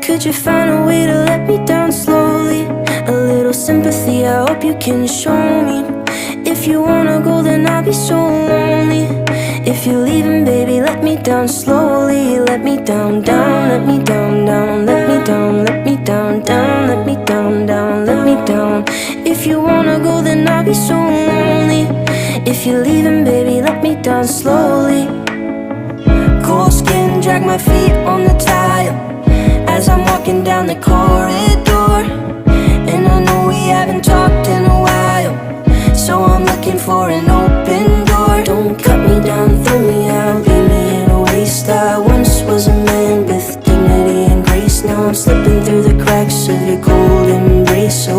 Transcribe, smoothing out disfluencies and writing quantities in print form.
Could you find a way to let me down slowly? A little sympathy, I hope you can show me. If you wanna go, then I'll be so lonely. If you're leaving, baby, let me down slowly. Let me down, down, let me down, down. Let me down, let me down, down. Let me down, down, let me down. If you wanna go, then I'll be so lonely. If you're leaving, baby, let me down slowly. Cold skin, drag my feet on the tile as I'm walking down the corridor. And I know we haven't talked in a while, so I'm looking for an open door. Don't cut me down, throw me out, leave me in a waste. I once was a man with dignity and grace. Now I'm slipping through the cracks of your cold embrace. So